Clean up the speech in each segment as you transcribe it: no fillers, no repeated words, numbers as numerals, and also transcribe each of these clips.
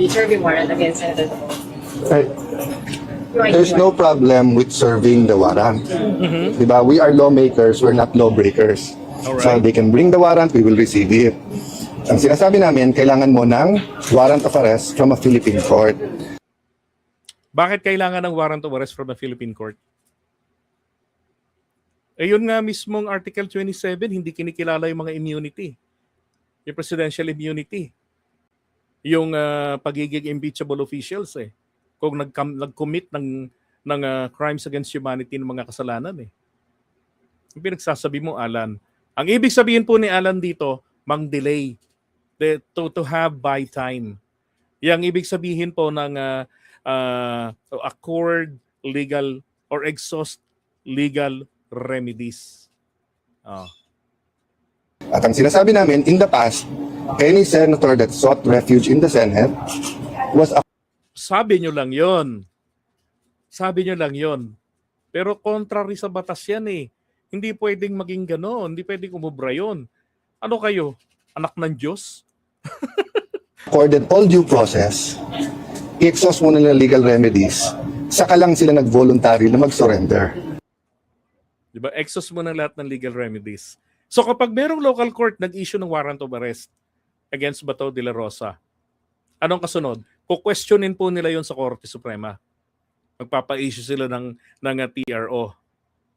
serving warrant against Senator Bato? Right. There's no problem with serving the warrant. Diba? We are lawmakers, we're not lawbreakers. So they can bring the warrant, we will receive it. Ang sinasabi namin, kailangan mo ng warrant of arrest from a Philippine court. Bakit kailangan ng warrant of arrest from a Philippine court? Eh yun nga mismong Article 27, hindi kinikilala yung mga immunity. Yung presidential immunity. Yung pagiging impeachable officials eh. Kung nag-commit ng crimes against humanity ng mga kasalanan eh. Yung pinagsasabi mo, Alan. Ang ibig sabihin po ni Alan dito, mang-delay. To have by time. Yang ibig sabihin po ng accord legal or exhaust legal remedies. At ang sinasabi namin, in the past, any senator that sought refuge in the Senate was Sabi nyo lang yon. Sabi nyo lang yon. Pero contrary sa batas yan eh. Hindi pwedeng maging gano'n. Hindi pwedeng umubra yun. Ano kayo? Anak ng Diyos? accorded all due process, i-exhaust muna ng legal remedies, saka lang sila nag-voluntary na mag-surrender. Diba? Exhaust mo na lahat ng legal remedies. So kapag merong local court nag-issue ng warrant of arrest against Bato de la Rosa, anong kasunod? Kukwestiyonin po nila yon sa Korte Suprema. Magpapa-issue sila ng TRO.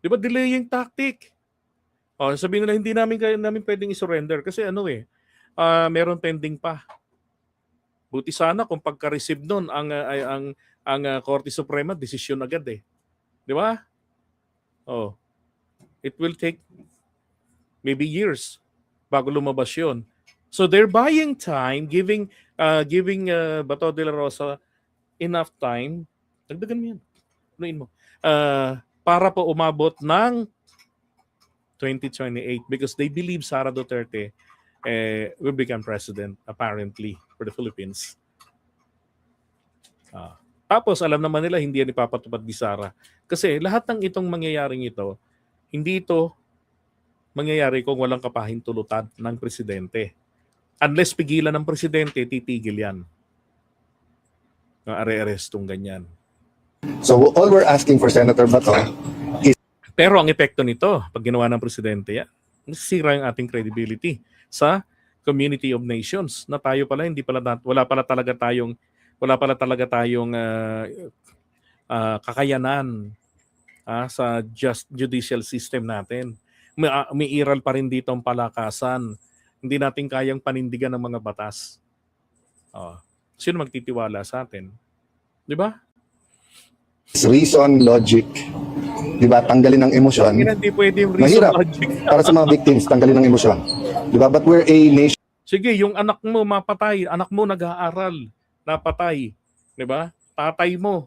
Diba? Delaying tactic. Sabihin nila, hindi namin pwedeng i-surrender kasi meron pending pa. Buti sana kung pagka-receive nun ang Korte Suprema, desisyon agad eh. Di ba? It will take maybe years bago lumabas yun. So they're buying time, giving Bato de la Rosa enough time. Dagdagan mo yan. Anuin mo. Para po umabot ng 2028 because they believe Sara Duterte will become president apparently for the Philippines. Tapos alam naman nila hindi yan ipapatupad ni Sara. Kasi lahat ng itong mangyayaring ito, hindi ito mangyayari kung walang kapahintulutan ng presidente. Unless pigilan ng presidente, titigil yan. Are-arestong ganyan. So all we're asking for Senator Bato is... Pero ang epekto nito, pag ginawa ng presidente yan, nasisira yung ating credibility sa community of nations na tayo pala wala pala talaga tayong kakayanan sa judicial system natin. May iral pa rin dito ang palakasan. Hindi natin kayang panindigan ng mga batas. Sino magtitiwala sa atin? Di ba? Reason, logic. Di ba? Tanggalin ng emosyon. Hindi pwede yung reason, mahirap logic. para sa mga victims, tanggalin ng emosyon. Di ba? But we're a nation. Sige, yung anak mo mapatay, anak mo nag-aaral, napatay. Di ba? Tatay mo,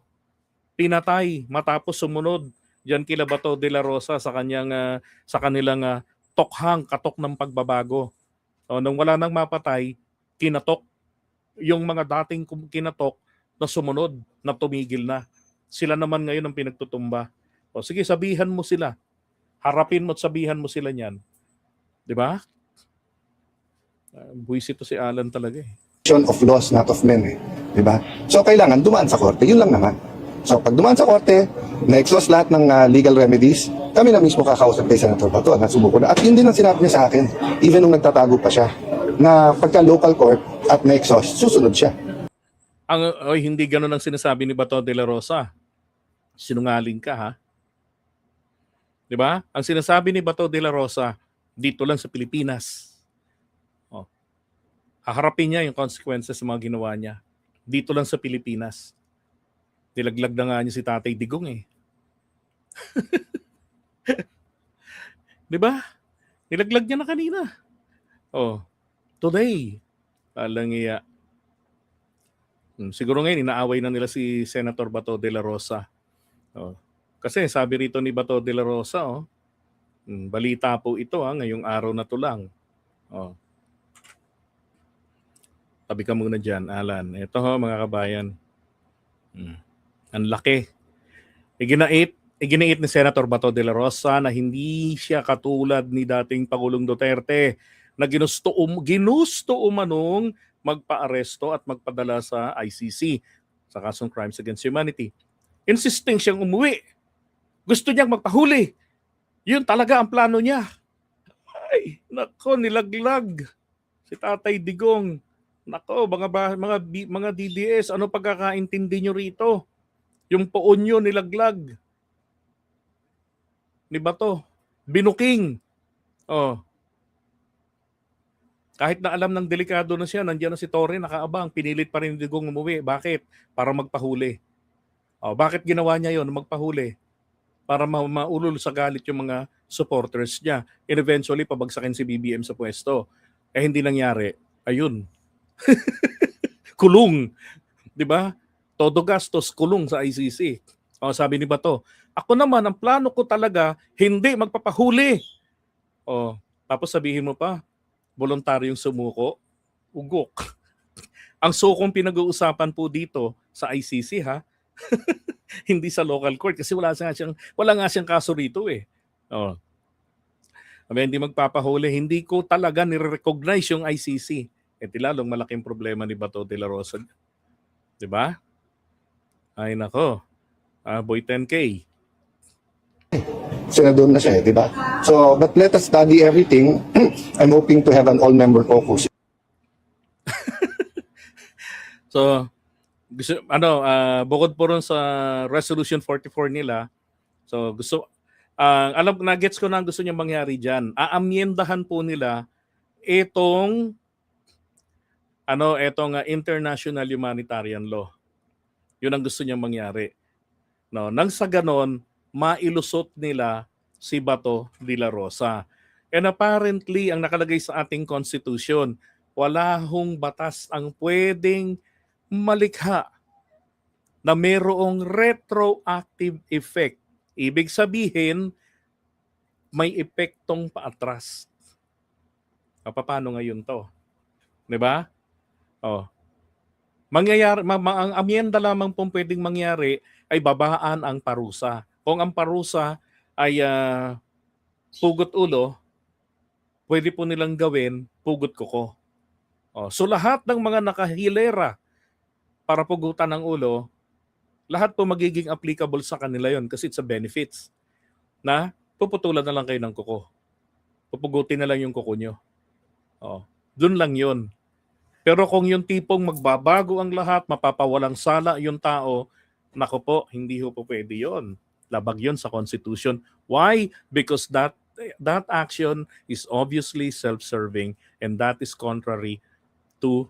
pinatay, matapos sumunod diyan kila Bato de la Rosa sa kanilang katok ng pagbabago. Nung wala nang mapatay, kinatok yung mga dating kinatok na sumunod, na tumigil na. Sila naman ngayon ang pinagtutumba. Sige, sabihan mo sila. Harapin mo at sabihan mo sila niyan. 'Di ba? Buwisit to si Alan talaga eh. Of laws, not of men eh. Di ba? So kailangan dumaan sa korte, yun lang naman. So pag dumaan sa korte, na-exhaust lahat ng legal remedies, kami na mismo kakausap kay Senator Bato at nasubuko na. At yun din ang sinabi niya sa akin, even nung nagtatago pa siya, na pagka local court at na-exhaust, susunod siya. Hindi ganun ang sinasabi ni Bato de la Rosa. Sinungaling ka ha? Di ba? Ang sinasabi ni Bato de la Rosa, dito lang sa Pilipinas. Haharapin niya yung consequences sa mga ginawa niya. Dito lang sa Pilipinas. Nilaglag na nga niya si Tatay Digong eh. Di ba? Nilaglag niya na kanina. Today. Alang iya. Siguro ngayon, inaaway na nila si Senator Bato de la Rosa. Kasi sabi rito ni Bato de la Rosa, balita po ito ngayong araw na to lang. Tabi ka muna dyan, Alan. Ito mga kabayan. Ang laki. Iginait ni Senator Bato de la Rosa na hindi siya katulad ni dating Pangulong Duterte na ginusto umanong magpa-aresto at magpadala sa ICC sa kasong Crimes Against Humanity. Insisting siyang umuwi. Gusto niyang magpahuli. Yun talaga ang plano niya. Ay, nako, nilaglag si Tatay Digong. Nako, mga DDS, ano pagkakaintindi nyo rito? Yung poon nyo nilaglag. Ni Bato, binuking. Oh. Kahit na alam ng delikado na siya, nandiyan na si Torre nakaabang, pinilit pa rin ni Digong umuwi. Bakit? Para magpahuli. Oh, bakit ginawa niya yon, magpahuli? Para maulol sa galit yung mga supporters niya. And eventually, pabagsakin si BBM sa pwesto. Eh, hindi nangyari. Ayun. Kulong. Di ba? Todo gastos, kulong sa ICC. O, sabi ni Bato, ako naman, ang plano ko talaga, hindi magpapahuli. O, tapos sabihin mo pa, voluntaryong sumuko, ugok. Ang sukong pinag-uusapan po dito sa ICC, ha? Hindi sa local court kasi wala nga siyang kaso rito eh. Oh. Hindi magpapahuli, hindi ko talaga nire-recognize yung ICC. Lalong malaking problema ni Bato de la Rosa. 'Di ba? Ay nako. Boy 10K. Senador na siya, di ba? So, but let us study everything. I'm hoping to have an all-member caucus. So, bukod po ron sa Resolution 44 nila, so gets ko na ang gusto niya mangyari diyan. Aamyendahan po nila etong international humanitarian law. 'Yun ang gusto niya mangyari. No, nang sa ganon, mailusot nila si Bato de la Rosa. And apparently, ang nakalagay sa ating constitution, wala hong batas ang pwedeng malikha na mayroong retroactive effect. Ibig sabihin, may epektong paatras. Paano ngayon to? 'Di ba? Oh. Mangyayari, ang amyenda lamang pong pwedeng mangyari ay babaan ang parusa. Kung ang parusa ay pugot ulo, pwede po nilang gawin pugot kuko. Oh. So lahat ng mga nakahilera para pugutan ng ulo, lahat po magiging applicable sa kanila yon kasi it's a benefits. Na puputulan na lang kayo ng kuko. Pupugutin na lang yung kuko nyo. Oh, doon lang yon. Pero kung yung tipong magbabago ang lahat, mapapawalang sala yung tao, nako po, hindi po pwede yon. Labag yon sa Constitution. Why? Because that action is obviously self-serving and that is contrary to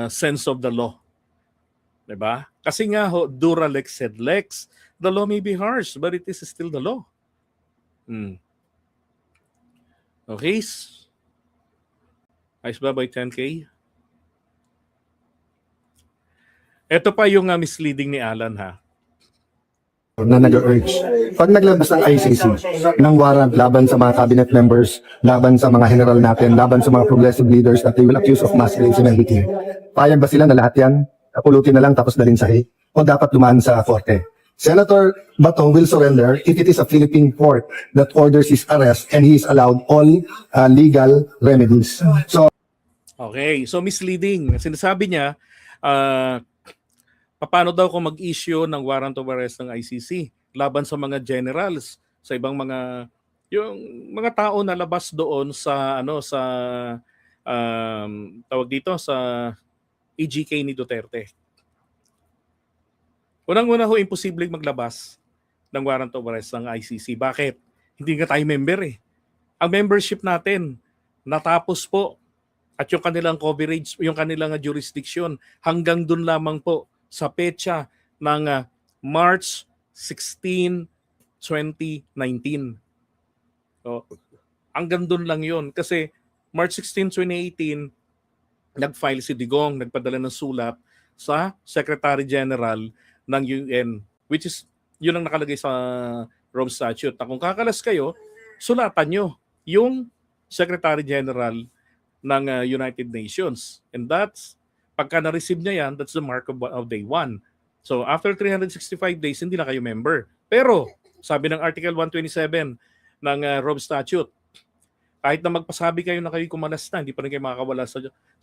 sense of the law. Diba? Kasi nga ho, dura lex sed lex, the law may be harsh, but it is still the law. Okay? Ayos ba by 10K? Ito pa yung misleading ni Alan, ha? Na nag-urge. Pag naglabas ng ICC ng warrant laban sa mga cabinet members, laban sa mga general natin, laban sa mga progressive leaders that they will accuse of mass graves and everything, payag ba sila na lahat yan? Pulutin na lang tapos dalhin sa hate? O dapat dumaan sa korte? Senator Bato will surrender if it is a Philippine court that orders his arrest and he is allowed all legal remedies. So, okay, so misleading. Sinasabi niya, paano daw kung mag-issue ng warrant of arrest ng ICC laban sa mga generals, sa ibang yung mga tao na labas doon sa tawag dito sa EGK ni Duterte. Unang-una ho, imposibleng maglabas ng warrant of arrest ng ICC. Bakit? Hindi nga tayo member eh. Ang membership natin natapos po at yung kanilang coverage, yung kanilang jurisdiction hanggang dun lamang po sa petsa ng March 16, 2019. So, hanggang dun lang yun. Kasi March 16, 2018, nag-file si Digong, nagpadala ng sulat sa Secretary General ng UN, which is, yun ang nakalagay sa Rome Statute. Na kung kakalas kayo, sulatan nyo yung Secretary General ng United Nations. And that's, pagka na-receive niya yan, that's the mark of day one. So after 365 days, hindi na kayo member. Pero, sabi ng Article 127 ng Rome Statute, Kahit na magpasabi kayo na kayo kumalas na, hindi pa rin kayo makakawala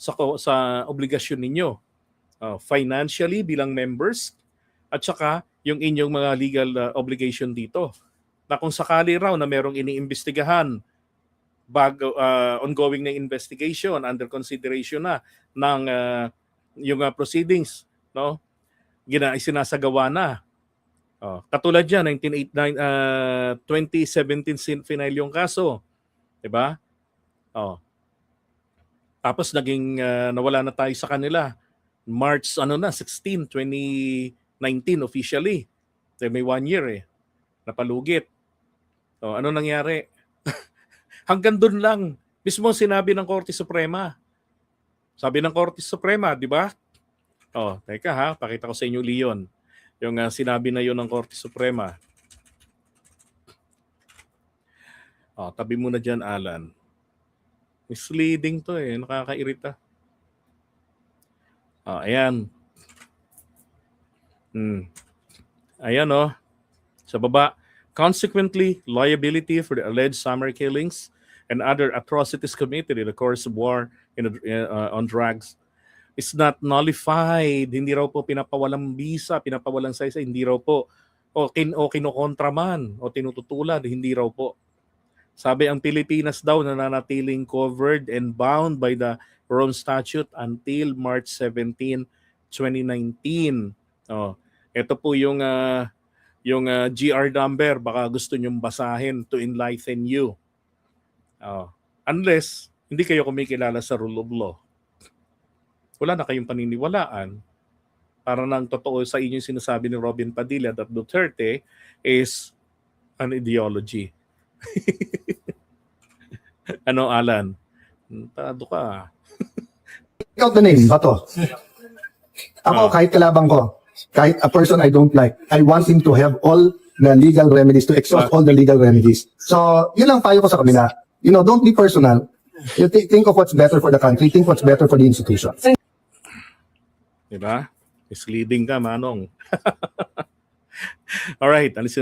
sa obligasyon ninyo. Financially bilang members, at saka yung inyong mga legal obligation dito. Na kung sakali raw na merong iniimbestigahan, ongoing na investigation, under consideration na ng yung proceedings, no? Sinasagawa na. Katulad yan, 2017 final yung kaso. Diba? Tapos naging nawala na tayo sa kanila. March 16, 2019 officially. So, may 1 year napalugit. Ano nangyari? Hanggang doon lang. Mismo sinabi ng Korte Suprema. Sabi ng Korte Suprema, di ba? Teka ha, pakita ko sa inyo, Leon. Yung sinabi na yun ng Korte Suprema. Tabi mo na dyan, Alan. Misleading to nakakairita. Ayan. Ayan sa baba. Consequently, liability for the alleged summer killings and other atrocities committed in the course of war on drugs is not nullified. Hindi raw po pinapawalang bisa, pinapawalang saysa, hindi raw po o kinokontra man o tinututulad, hindi raw po. Sabi ang Pilipinas daw nananatiling covered and bound by the Rome Statute until March 17, 2019. Ito po yung GR number, baka gusto nyong basahin to enlighten you. Unless hindi kayo kumikilala sa rule of law, wala na kayong paniniwalaan. Para nang totoo sa inyo sinasabi ni Robin Padilla that Duterte is an ideology. Ano, Alan? Tado ka. Take out the name, Bato. Ako, kahit kalabang ko, kahit a person I don't like, I want him to have all the legal remedies, to exhaust all the legal remedies. So, yun lang payo ko sa kanila. Don't be personal. You think of what's better for the country, think what's better for the institution. Diba? Misleading ka, Manong. Alright, alisin